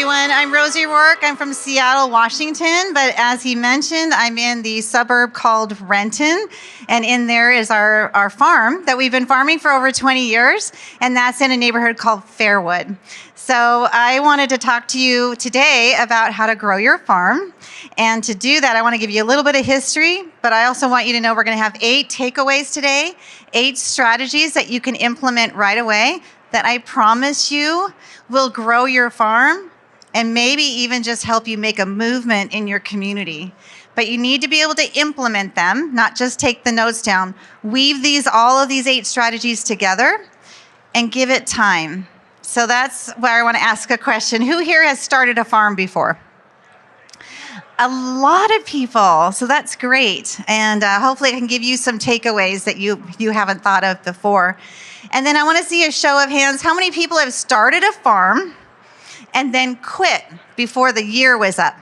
everyone. I'm Rosie Ror. I'm from Seattle, Washington, but as he mentioned, I'm in the suburb called Renton, and in there is our farm that we've been farming for over 20 years, and that's in a neighborhood called Fairwood. So I wanted to talk to you today about how to grow your farm, and to do that, I want to give you a little bit of history, but I also want you to know we're going to have 8 takeaways today, 8 strategies that you can implement right away that I promise you will grow your farm and maybe even just help you make a movement in your community. But you need to be able to implement them, not just take the notes down. Weave all of these 8 strategies together and give it time. So that's where I want to ask a question. Who here has started a farm before? A lot of people, so that's great. And hopefully I can give you some takeaways that you haven't thought of before. And then I want to see a show of hands. How many people have started a farm and then quit before the year was up?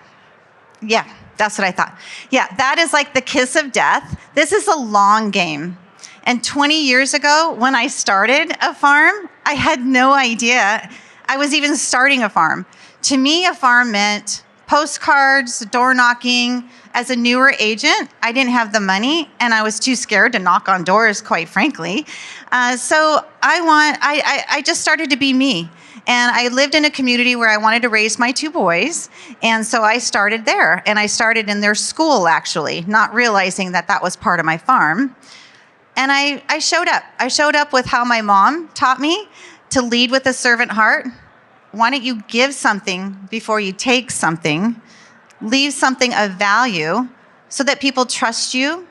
Yeah, that's what I thought. Yeah, that is like the kiss of death. This is a long game. And 20 years ago, when I started a farm, I had no idea I was even starting a farm. To me, a farm meant postcards, door knocking. As a newer agent, I didn't have the money, and I was too scared to knock on doors, quite frankly. So I just started to be me. And I lived in a community where I wanted to raise my 2 boys, and so I started there. And I started in their school, actually, not realizing that that was part of my farm. And I showed up. I showed up with how my mom taught me to lead with a servant heart. Why don't you give something before you take something? Leave something of value so that people trust you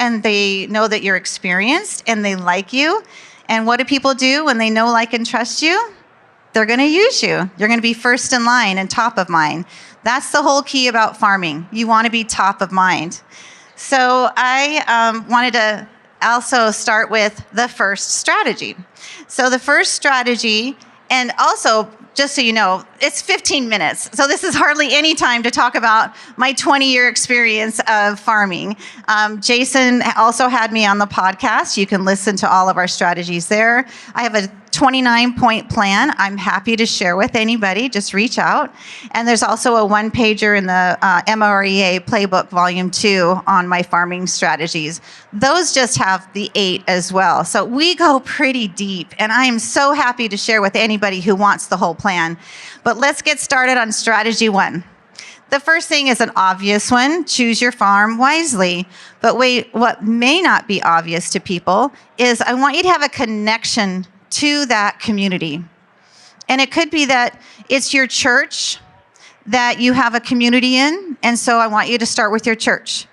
and they know that you're experienced and they like you. And what do people do when they know, like, and trust you? They're going to use you. You're going to be first in line and top of mind. That's the whole key about farming. You want to be top of mind. So I wanted to also start with the first strategy. So the first strategy, and also, just so you know, it's 15 minutes. So this is hardly any time to talk about my 20-year experience of farming. Jason also had me on the podcast. You can listen to all of our strategies there. I have a 29-point plan I'm happy to share with anybody. Just reach out. And there's also a 1-pager in the MREA Playbook Volume 2 on my farming strategies. Those just have the 8 as well. So we go pretty deep, and I am so happy to share with anybody who wants the whole plan. But let's get started on strategy 1. The first thing is an obvious one: choose your farm wisely. But wait, what may not be obvious to people is I want you to have a connection to that community. And it could be that it's your church that you have a community in, and so I want you to start with your church.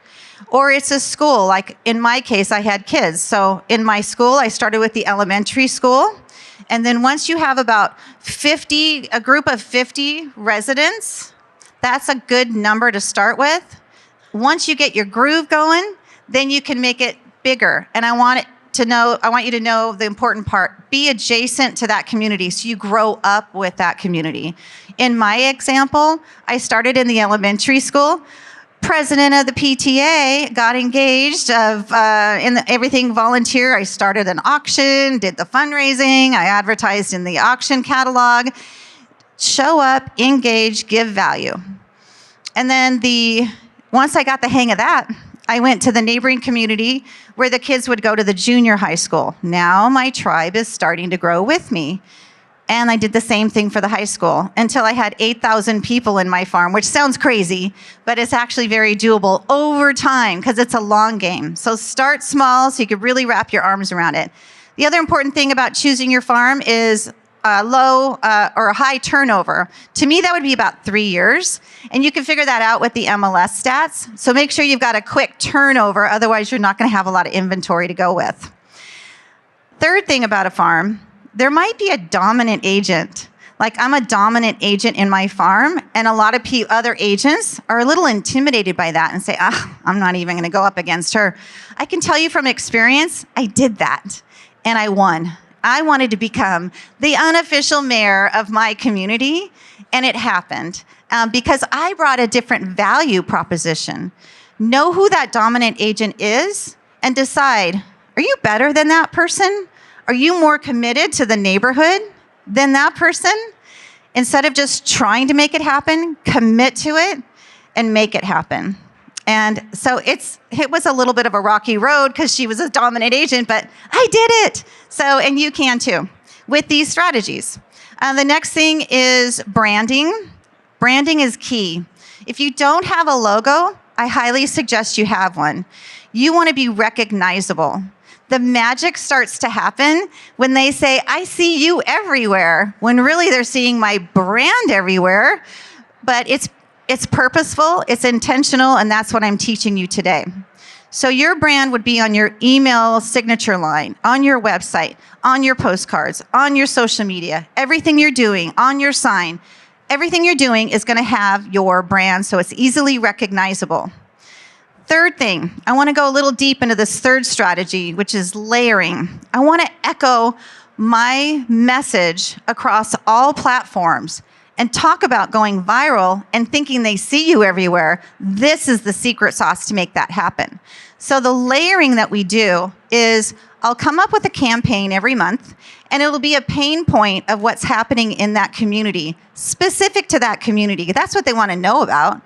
Or it's a school, like in my case, I had kids. So in my school, I started with the elementary school. And then once you have about a group of 50 residents, that's a good number to start with. Once you get your groove going, then you can make it bigger. And I want you to know the important part. Be adjacent to that community so you grow up with that community. In my example, I started in the elementary school. President of the PTA, got engaged everything volunteer. I started an auction, did the fundraising, I advertised in the auction catalog. Show up, engage, give value. And then once I got the hang of that, I went to the neighboring community where the kids would go to the junior high school. Now my tribe is starting to grow with me. And I did the same thing for the high school until I had 8,000 people in my farm, which sounds crazy, but it's actually very doable over time because it's a long game. So start small so you can really wrap your arms around it. The other important thing about choosing your farm is low or a high turnover. To me, that would be about 3 years. And you can figure that out with the MLS stats. So make sure you've got a quick turnover. Otherwise, you're not going to have a lot of inventory to go with. Third thing about a farm, there might be a dominant agent. Like, I'm a dominant agent in my farm, and a lot of other agents are a little intimidated by that and say, I'm not even going to go up against her. I can tell you from experience, I did that, and I won. I wanted to become the unofficial mayor of my community, and it happened because I brought a different value proposition. Know who that dominant agent is and decide, are you better than that person? Are you more committed to the neighborhood than that person? Instead of just trying to make it happen, commit to it and make it happen. And so it was a little bit of a rocky road because she was a dominant agent, but I did it. So, and you can too with these strategies. The next thing is branding. Branding is key. If you don't have a logo, I highly suggest you have one. You want to be recognizable. The magic starts to happen when they say, I see you everywhere, when really they're seeing my brand everywhere. But it's purposeful, it's intentional, and that's what I'm teaching you today. So your brand would be on your email signature line, on your website, on your postcards, on your social media, everything you're doing, on your sign. Everything you're doing is going to have your brand, so it's easily recognizable. Third thing, I want to go a little deep into this third strategy, which is layering. I want to echo my message across all platforms and talk about going viral and thinking they see you everywhere. This is the secret sauce to make that happen. So the layering that we do is I'll come up with a campaign every month, and it'll be a pain point of what's happening in that community, specific to that community. That's what they want to know about.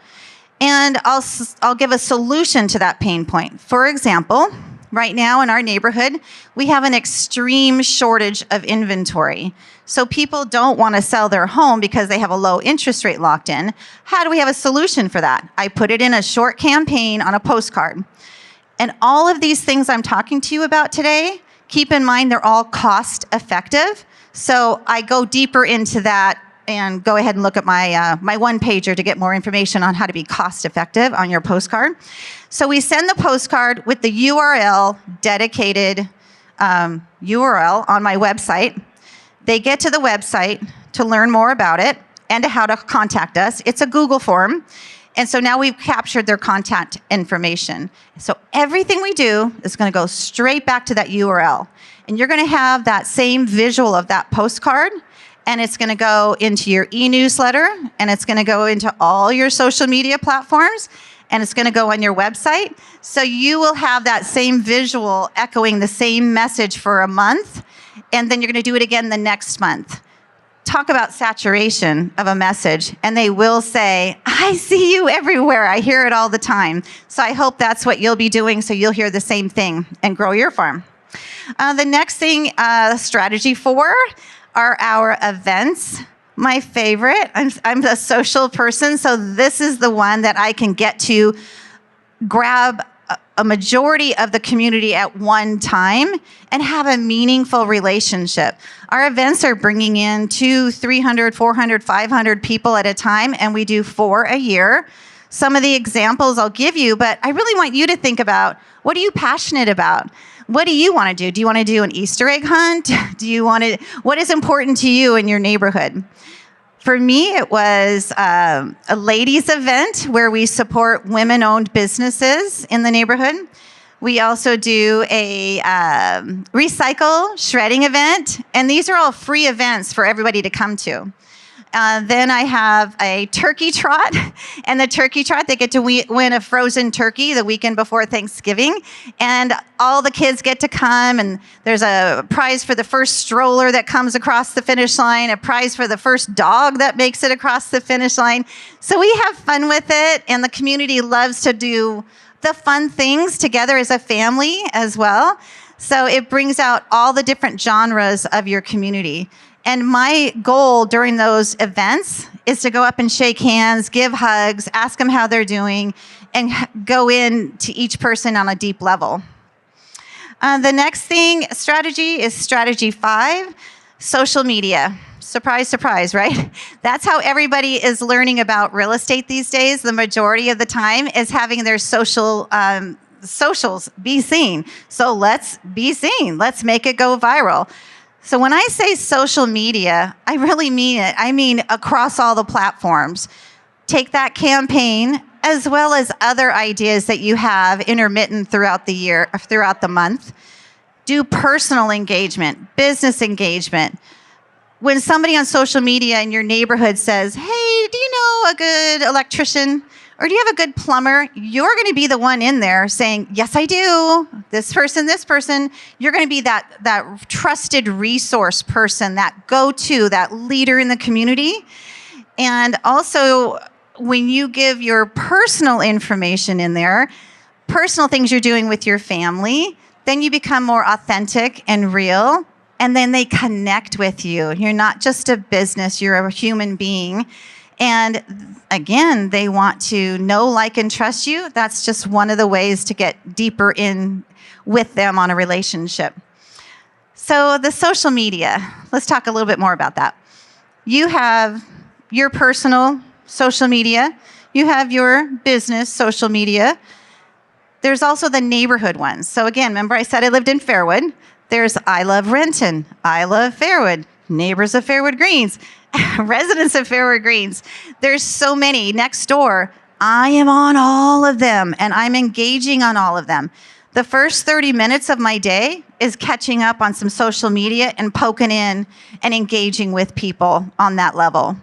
And I'll give a solution to that pain point. For example, right now in our neighborhood, we have an extreme shortage of inventory. So people don't want to sell their home because they have a low interest rate locked in. How do we have a solution for that? I put it in a short campaign on a postcard. And all of these things I'm talking to you about today, keep in mind they're all cost effective. So I go deeper into that, and go ahead and look at my one-pager to get more information on how to be cost-effective on your postcard. So we send the postcard with the URL, dedicated URL on my website. They get to the website to learn more about it and to how to contact us. It's a Google form. And so now we've captured their contact information. So everything we do is going to go straight back to that URL. And you're going to have that same visual of that postcard, and it's going to go into your e-newsletter, and it's going to go into all your social media platforms, and it's going to go on your website. So you will have that same visual echoing the same message for a month, and then you're going to do it again the next month. Talk about saturation of a message, and they will say, I see you everywhere. I hear it all the time. So I hope that's what you'll be doing, so you'll hear the same thing and grow your farm. The next thing, strategy 4, are our events. My favorite. I'm a social person, so this is the one that I can get to grab a majority of the community at one time and have a meaningful relationship. Our events are bringing in 200, 300, 400, 500 people at a time, and we do 4 a year. Some of the examples I'll give you, but I really want you to think about, what are you passionate about? What do you want to do? Do you want to do an Easter egg hunt? What is important to you in your neighborhood? For me, it was a ladies' event where we support women-owned businesses in the neighborhood. We also do a recycle shredding event, and these are all free events for everybody to come to. Then I have a turkey trot, and the turkey trot, they get to win a frozen turkey the weekend before Thanksgiving, and all the kids get to come, and there's a prize for the first stroller that comes across the finish line, a prize for the first dog that makes it across the finish line. So we have fun with it, and the community loves to do the fun things together as a family as well. So it brings out all the different genres of your community. And my goal during those events is to go up and shake hands, give hugs, ask them how they're doing, and go in to each person on a deep level. The next strategy is strategy 5, social media. Surprise, surprise, right? That's how everybody is learning about real estate these days. The majority of the time is having their socials be seen. So let's be seen. Let's make it go viral. So when I say social media, I really mean it. I mean across all the platforms. Take that campaign as well as other ideas that you have intermittent throughout the year, throughout the month. Do personal engagement, business engagement. When somebody on social media in your neighborhood says, hey, do you know a good electrician? Or do you have a good plumber? You're going to be the one in there saying, yes, I do. This person. You're going to be that trusted resource person, that go-to, that leader in the community. And also, when you give your personal information in there, personal things you're doing with your family, then you become more authentic and real, and then they connect with you. You're not just a business, you're a human being. And again, they want to know, like, and trust you. That's just one of the ways to get deeper in with them on a relationship. So the social media, let's talk a little bit more about that. You have your personal social media. You have your business social media. There's also the neighborhood ones. So again, remember I said I lived in Fairwood. There's I Love Renton, I Love Fairwood, Neighbors of Fairwood Greens, Residents of Fairwood Greens. There's so many next door. I am on all of them, and I'm engaging on all of them. The first 30 minutes of my day is catching up on some social media and poking in and engaging with people on that level.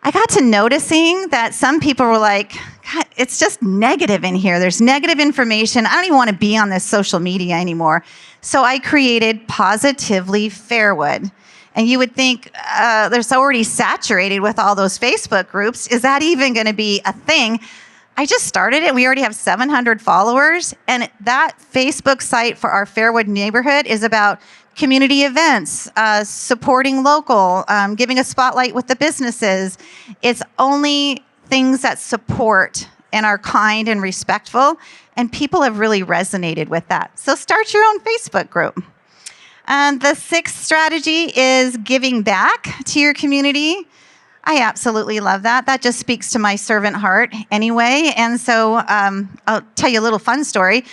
I got to noticing that some people were like, God, it's just negative in here. There's negative information. I don't even want to be on this social media anymore. So I created Positively Fairwood. And you would think there's already saturated with all those Facebook groups. Is that even going to be a thing? I just started it. We already have 700 followers. And that Facebook site for our Fairwood neighborhood is about community events, supporting local, giving a spotlight with the businesses. It's only things that support and are kind and respectful, and people have really resonated with that. So start your own Facebook group. The sixth strategy is giving back to your community. I absolutely love that. That just speaks to my servant heart anyway. And so I'll tell you a little fun story.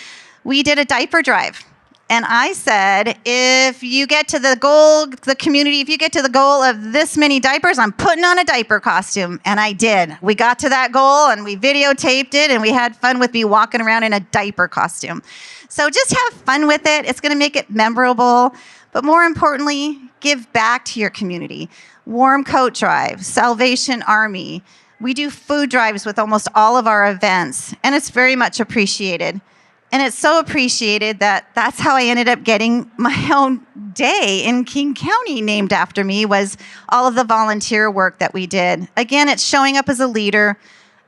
We did a diaper drive. And I said, if you get to the goal, the community, if you get to the goal of this many diapers, I'm putting on a diaper costume. And I did. We got to that goal and we videotaped it and we had fun with me walking around in a diaper costume. So just have fun with it. It's going to make it memorable. But more importantly, give back to your community. Warm coat drive, Salvation Army. We do food drives with almost all of our events, and it's very much appreciated. And it's so appreciated that that's how I ended up getting my own day in King County named after me, was all of the volunteer work that we did. Again, it's showing up as a leader,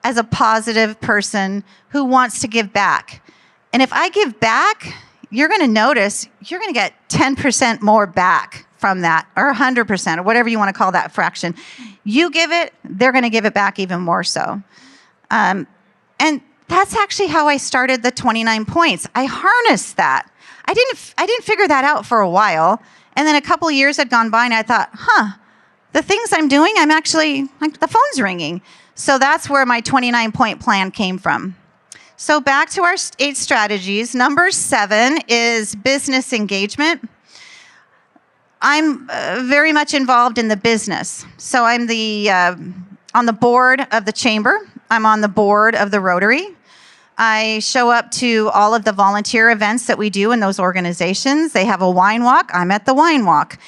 as a positive person who wants to give back. And if I give back, you're going to notice you're going to get 10% more back from that, or 100%, or whatever you want to call that fraction. You give it, they're going to give it back even more so. And that's actually how I started the 29 points. I harnessed that. I didn't figure that out for a while. And then a couple of years had gone by and I thought, the things I'm doing, I'm actually, like, the phone's ringing. So that's where my 29-point plan came from. So back to our 8 strategies. Number 7 is business engagement. I'm very much involved in the business. So I'm on the board of the chamber. I'm on the board of the Rotary. I show up to all of the volunteer events that we do in those organizations. They have a wine walk. I'm at the wine walk.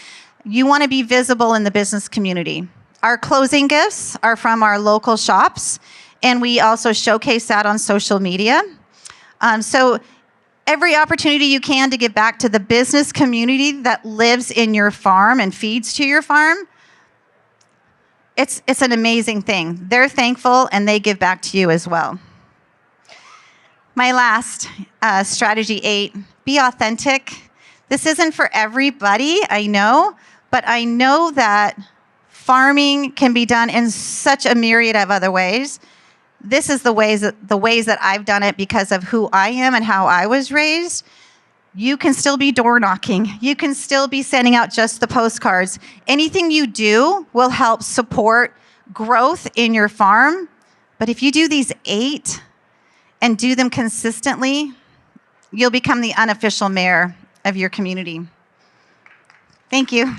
You want to be visible in the business community. Our closing gifts are from our local shops, and we also showcase that on social media. So every opportunity you can to give back to the business community that lives in your farm and feeds to your farm, it's an amazing thing. They're thankful, and they give back to you as well. My last strategy 8, be authentic. This isn't for everybody, I know, but I know that farming can be done in such a myriad of other ways. This is the ways that I've done it because of who I am and how I was raised. You can still be door knocking. You can still be sending out just the postcards. Anything you do will help support growth in your farm. But if you do these 8 and do them consistently, you'll become the unofficial mayor of your community. Thank you.